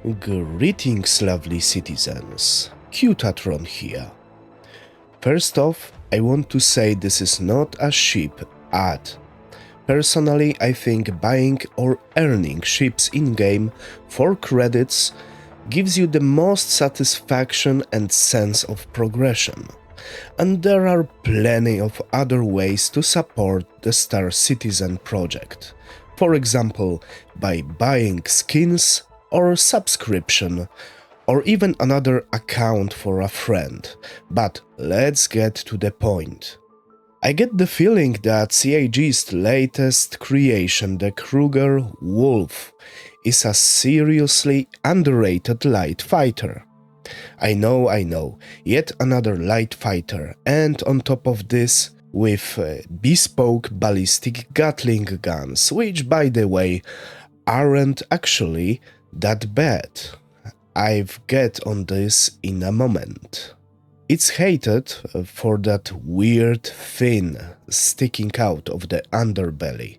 Greetings, lovely citizens. Qutatron here. First off, I want to say this is not a ship ad. Personally, I think buying or earning ships in-game for credits gives you the most satisfaction and sense of progression. And there are plenty of other ways to support the Star Citizen project. For example, by buying skins or subscription, or even another account for a friend. But let's get to the point. I get the feeling that CIG's latest creation, the Kruger Wolf, is a seriously underrated light fighter. I know, yet another light fighter, and on top of this, with bespoke ballistic Gatling guns, which by the way, aren't actually that bad. I'll get on this in a moment. It's hated for that weird fin sticking out of the underbelly,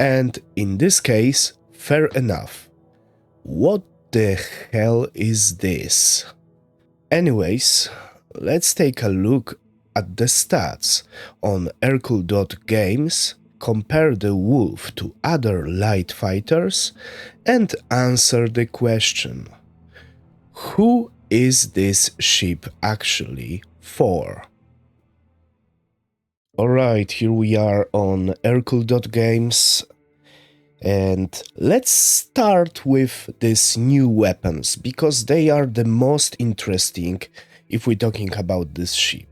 and in this case, fair enough. What the hell is this? Anyways, let's take a look at the stats on Hercule.games, compare the Wolf to other light fighters, and answer the question: who is this ship actually for? Alright, here we are on Hercule.games, and let's start with these new weapons, because they are the most interesting if we're talking about this ship.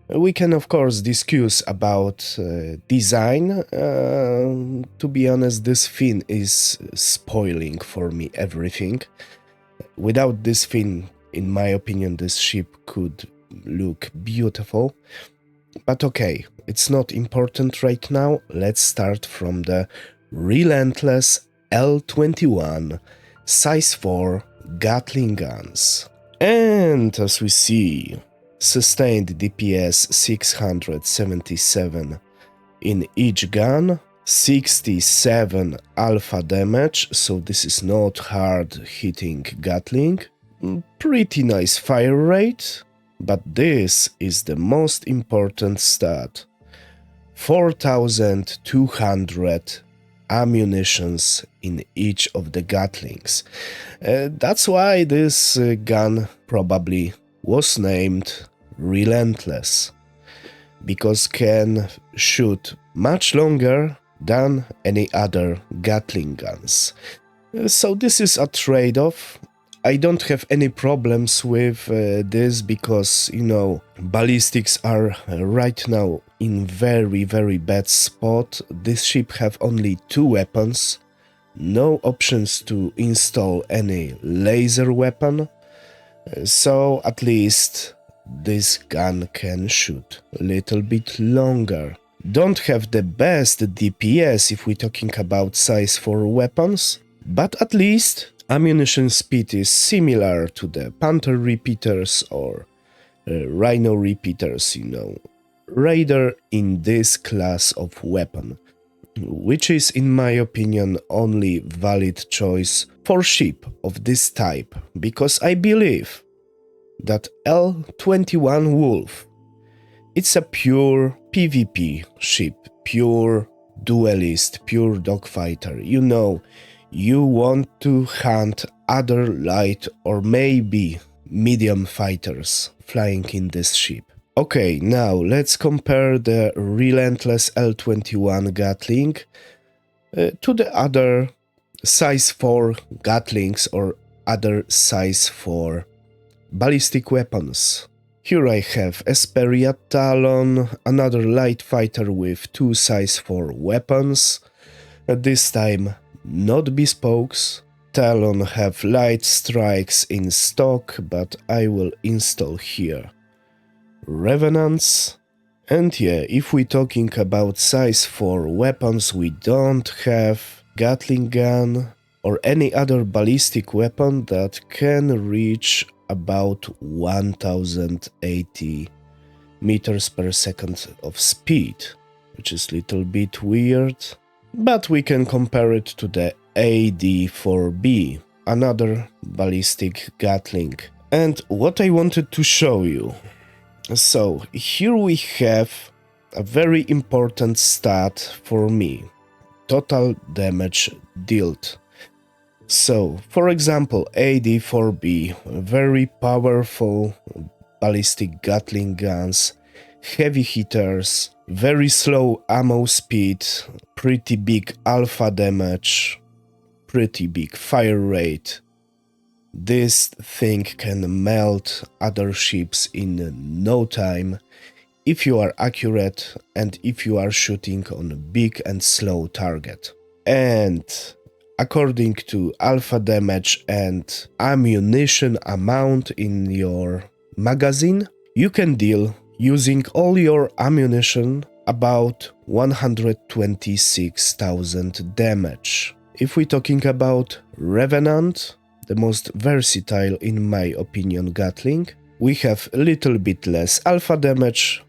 We can of course discuss about design. To be honest, this fin is spoiling for me everything. Without this fin, in my opinion, this ship could look beautiful. But okay, it's not important right now. Let's start from the relentless L21 size 4 Gatling guns. And as we see, sustained DPS 677 in each gun, 67 alpha damage, so this is not hard hitting Gatling. Pretty nice fire rate, but this is the most important stat. 4200 ammunitions in each of the Gatlings. That's why this gun probably was named Relentless, because can shoot much longer than any other Gatling guns. So this is a trade-off. I don't have any problems with this because, you know, ballistics are right now in very bad spot. This ship have only 2 weapons, no options to install any laser weapon, so at least this gun can shoot a little bit longer. Don't have the best DPS if we're talking about size 4 weapons, but at least ammunition speed is similar to the Panther repeaters or Rhino repeaters, you know, rather in this class of weapon, which is in my opinion only valid choice for ship of this type, because I believe that L21 Wolf, it's a pure PvP ship, pure duelist, pure dogfighter. You know, you want to hunt other light or maybe medium fighters flying in this ship. Okay, now let's compare the relentless L21 Gatling to the other size 4 Gatlings or other size 4 ballistic weapons. Here I have Esperia Talon, another light fighter with 2 size 4 weapons, this time not bespokes. Talon have light strikes in stock, but I will install here Revenants. And yeah, if we're talking about size 4 weapons, we don't have Gatling gun or any other ballistic weapon that can reach about 1080 meters per second of speed, which is a little bit weird, but we can compare it to the AD4B, another ballistic Gatling. And what I wanted to show you. So here we have a very important stat for me. Total damage dealt. So, for example, AD-4B, very powerful ballistic Gatling guns, heavy hitters, very slow ammo speed, pretty big alpha damage, pretty big fire rate. This thing can melt other ships in no time if you are accurate and if you are shooting on a big and slow target. And according to alpha damage and ammunition amount in your magazine, you can deal, using all your ammunition, about 126,000 damage. If we're talking about Revenant, the most versatile in my opinion Gatling, we have a little bit less alpha damage,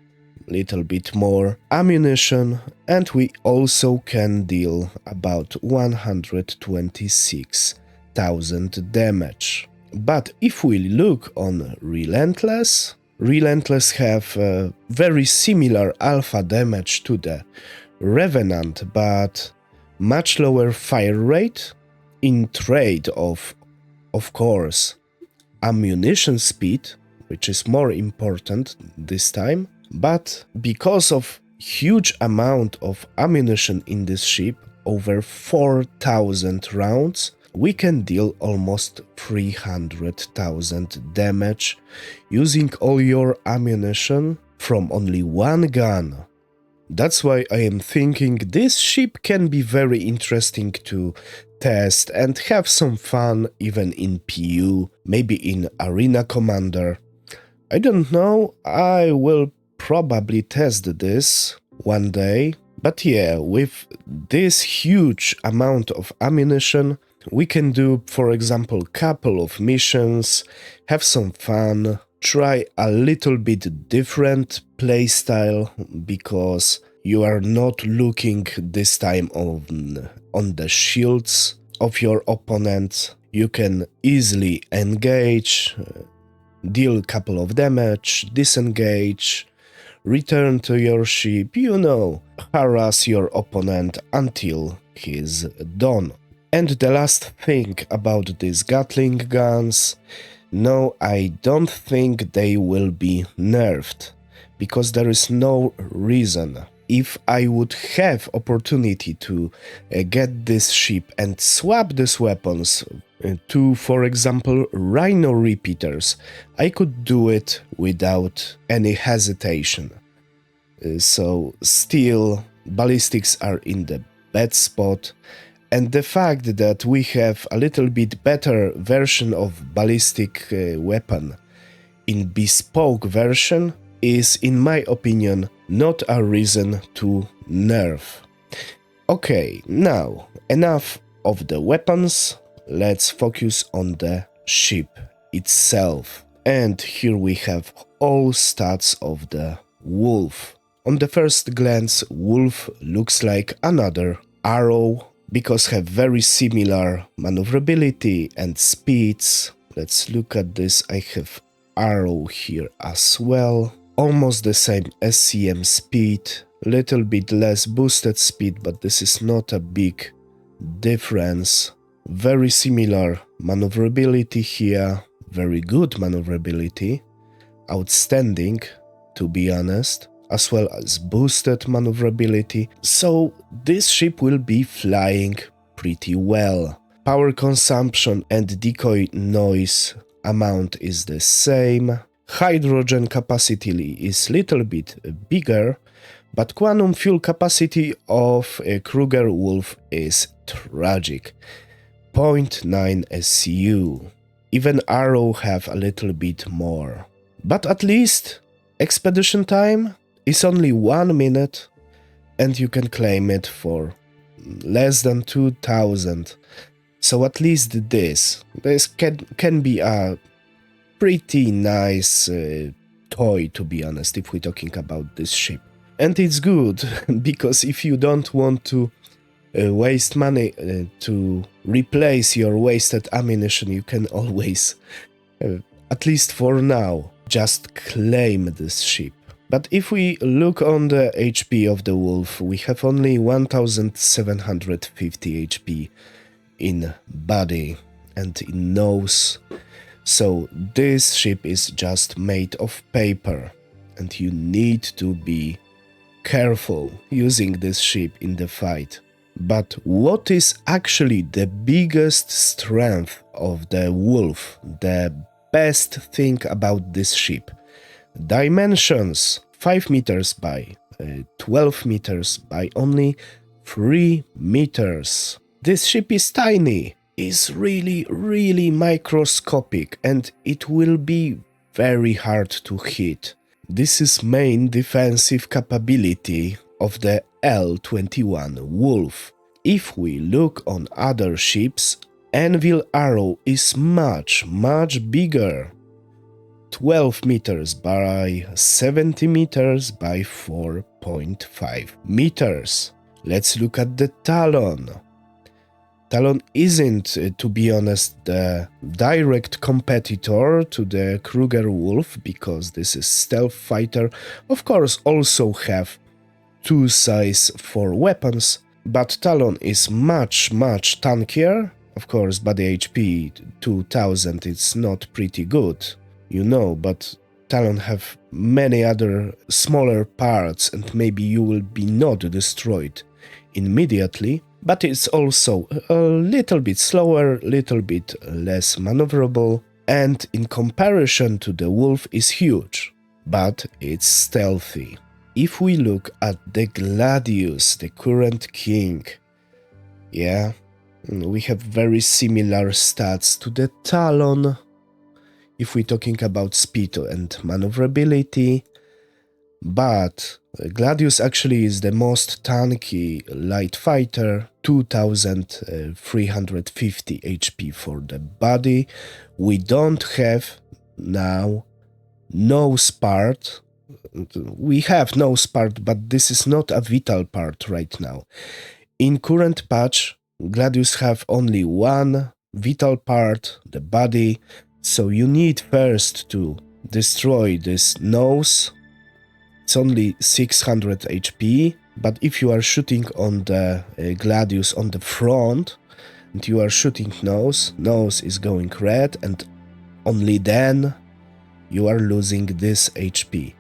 little bit more ammunition, and we also can deal about 126,000 damage. But if we look on Relentless have very similar alpha damage to the Revenant, but much lower fire rate in trade of course, ammunition speed, which is more important this time. But because of huge amount of ammunition in this ship, over 4,000 rounds, we can deal almost 300,000 damage using all your ammunition from only one gun. That's why I am thinking this ship can be very interesting to test and have some fun even in PU, maybe in Arena Commander. I don't know, I will probably test this one day, but yeah, with this huge amount of ammunition, we can do, for example, couple of missions, have some fun, try a little bit different playstyle, because you are not looking this time on the shields of your opponent. You can easily engage, deal a couple of damage, disengage, return to your ship, harass your opponent until he's done. And the last thing about these Gatling guns, no, I don't think they will be nerfed, because there is no reason. If I would have opportunity to get this ship and swap these weapons to, for example, Rhino repeaters, I could do it without any hesitation. So still, ballistics are in the bad spot, and the fact that we have a little bit better version of ballistic weapon in bespoke version is, in my opinion, not a reason to nerf. Okay, now enough of the weapons, let's focus on the ship itself. And here we have all stats of the Wolf. On the first glance, Wolf looks like another Arrow, because have very similar maneuverability and speeds. Let's look at this, I have Arrow here as well. Almost the same SCM speed, little bit less boosted speed, but this is not a big difference. Very similar maneuverability here, very good maneuverability, outstanding to be honest, as well as boosted maneuverability, so this ship will be flying pretty well. Power consumption and decoy noise amount is the same. Hydrogen capacity is little bit bigger, but quantum fuel capacity of a Kruger Wolf is tragic. 0.9 SCU. Even Arrow have a little bit more. But at least expedition time is only 1 minute and you can claim it for less than 2,000. So at least this can be a pretty nice toy, to be honest, if we're talking about this ship. And it's good, because if you don't want to waste money to replace your wasted ammunition, you can always, at least for now, just claim this ship. But if we look on the HP of the Wolf, we have only 1750 HP in body and in nose. So this ship is just made of paper, and you need to be careful using this ship in the fight. But what is actually the biggest strength of the Wolf, the best thing about this ship? Dimensions: 5 meters by 12 meters by only 3 meters. This ship is tiny, is really microscopic, and it will be very hard to hit. This is main defensive capability of the L-21 Wolf. If we look on other ships, Anvil Arrow is much bigger. 12 meters by 70 meters by 4.5 meters. Let's look at the Talon. Talon isn't, to be honest, the direct competitor to the Kruger Wolf, because this is stealth fighter. Of course, also have 2 size for weapons, but Talon is much tankier. Of course, body HP 2000 is not pretty good, you know, but Talon have many other smaller parts, and maybe you will be not destroyed immediately. But it's also a little bit slower, little bit less maneuverable, and in comparison to the Wolf is huge, but it's stealthy. If we look at the Gladius, the current king, yeah, we have very similar stats to the Talon. If we're talking about speed and maneuverability, but Gladius actually is the most tanky light fighter, 2350 HP for the body. We don't have now nose part. We have nose part, but this is not a vital part right now. In current patch, Gladius have only one vital part, the body, so you need first to destroy this nose. It's only 600 HP, but if you are shooting on the Gladius on the front and you are shooting nose is going red, and only then you are losing this HP.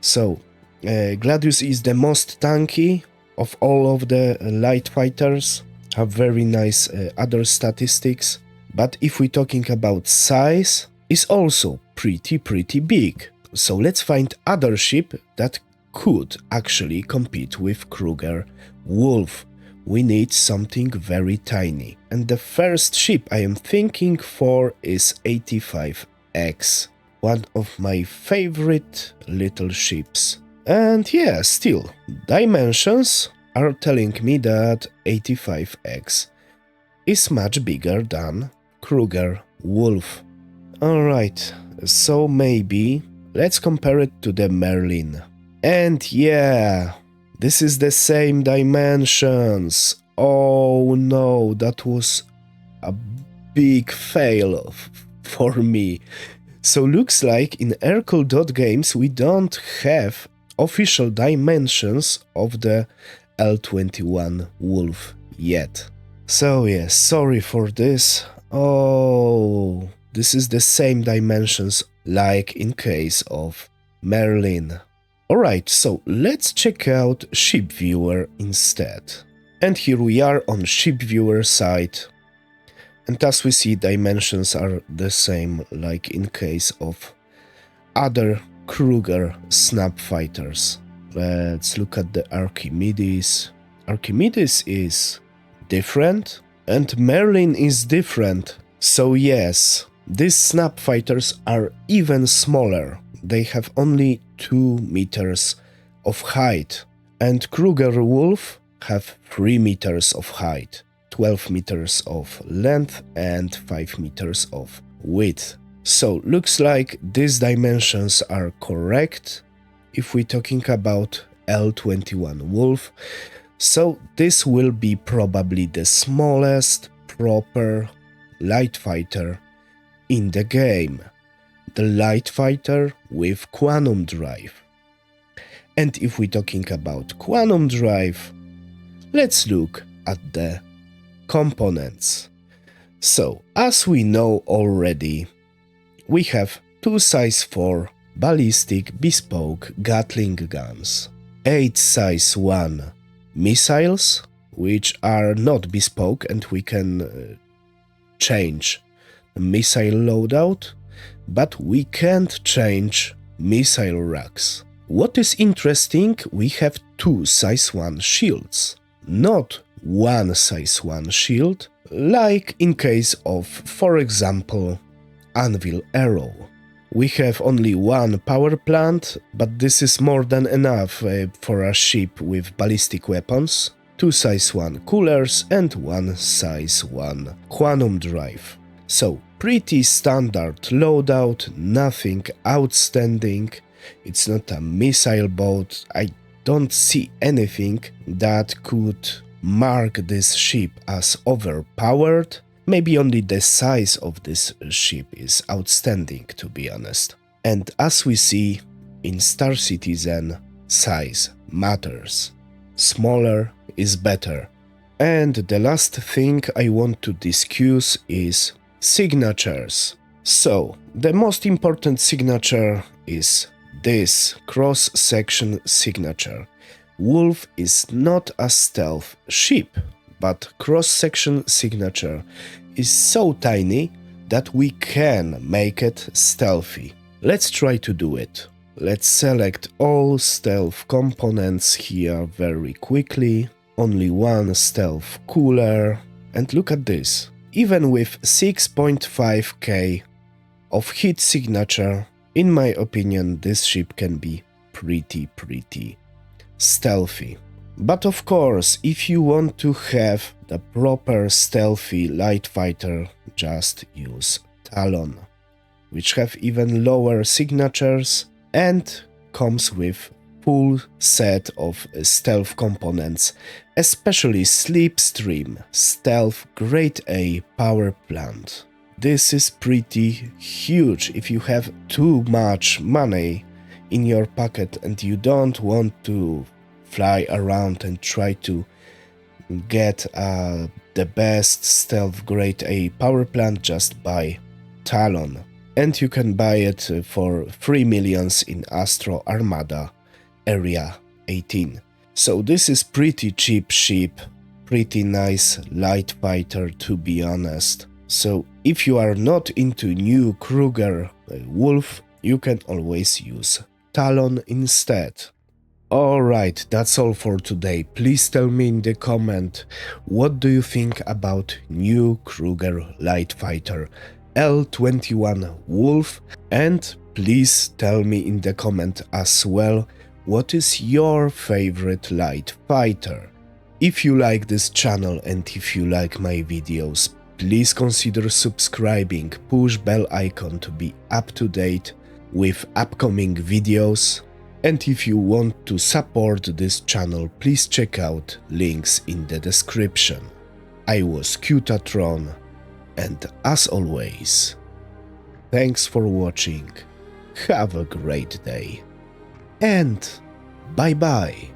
So Gladius is the most tanky of all of the light fighters, have very nice other statistics, but if we're talking about size, is also pretty big. So let's find other ship that could actually compete with Kruger Wolf. We need something very tiny. And the first ship I am thinking for is 85X. One of my favorite little ships. And yeah, still, dimensions are telling me that 85X is much bigger than Kruger Wolf. Alright, so maybe let's compare it to the Merlin. And yeah, this is the same dimensions. Oh no, that was a big fail for me. So looks like in Hercule.games we don't have official dimensions of the L-21 Wolf yet. So yes, sorry for this. Oh, this is the same dimensions like in case of Merlin. Alright, so let's check out Ship Viewer instead. And here we are on Ship Viewer side. And as we see, dimensions are the same like in case of other Kruger snap fighters. Let's look at the Archimedes. Archimedes is different and Merlin is different. So yes, these snap fighters are even smaller. They have only 2 meters of height. And Kruger Wolf have 3 meters of height, 12 meters of length and 5 meters of width. So looks like these dimensions are correct if we're talking about L-21 Wolf. So this will be probably the smallest, proper light fighter in the game. The light fighter with quantum drive. And if we're talking about quantum drive, let's look at the components. So, as we know already, we have two size 4 ballistic bespoke Gatling guns, 8 size 1 missiles, which are not bespoke and we can change the missile loadout, but we can't change missile racks. What is interesting, we have 2 size 1 shields, not 1 size 1 shield, like in case of, for example, Anvil Arrow. We have only 1 power plant, but this is more than enough for a ship with ballistic weapons, 2 size 1 coolers and 1 size 1 quantum drive. So, pretty standard loadout, nothing outstanding. It's not a missile boat. I don't see anything that could mark this ship as overpowered. Maybe only the size of this ship is outstanding, to be honest. And as we see in Star Citizen, size matters. Smaller is better. And the last thing I want to discuss is signatures. So, the most important signature is this cross-section signature. Wolf is not a stealth ship, but cross-section signature is so tiny that we can make it stealthy. Let's try to do it. Let's select all stealth components here very quickly. Only 1 stealth cooler. And look at this. Even with 6.5k of hit signature, in my opinion, this ship can be pretty stealthy. But of course, if you want to have the proper stealthy light fighter, just use Talon, which have even lower signatures and comes with full set of stealth components, especially Slipstream, stealth grade A power plant. This is pretty huge if you have too much money in your pocket and you don't want to fly around and try to get the best stealth grade A power plant. Just buy Talon. And you can buy it for 3 millions in Astro Armada Area 18. So this is pretty cheap ship, pretty nice light fighter, to be honest. So if you are not into new Kruger Wolf, you can always use Talon instead. Alright, that's all for today. Please tell me in the comment, what do you think about new Kruger light fighter L21 Wolf, and please tell me in the comment as well, what is your favorite light fighter. If you like this channel and if you like my videos, please consider subscribing, push bell icon to be up to date with upcoming videos. And if you want to support this channel, please check out links in the description. I was Qutatron, and as always, thanks for watching, have a great day, and bye bye.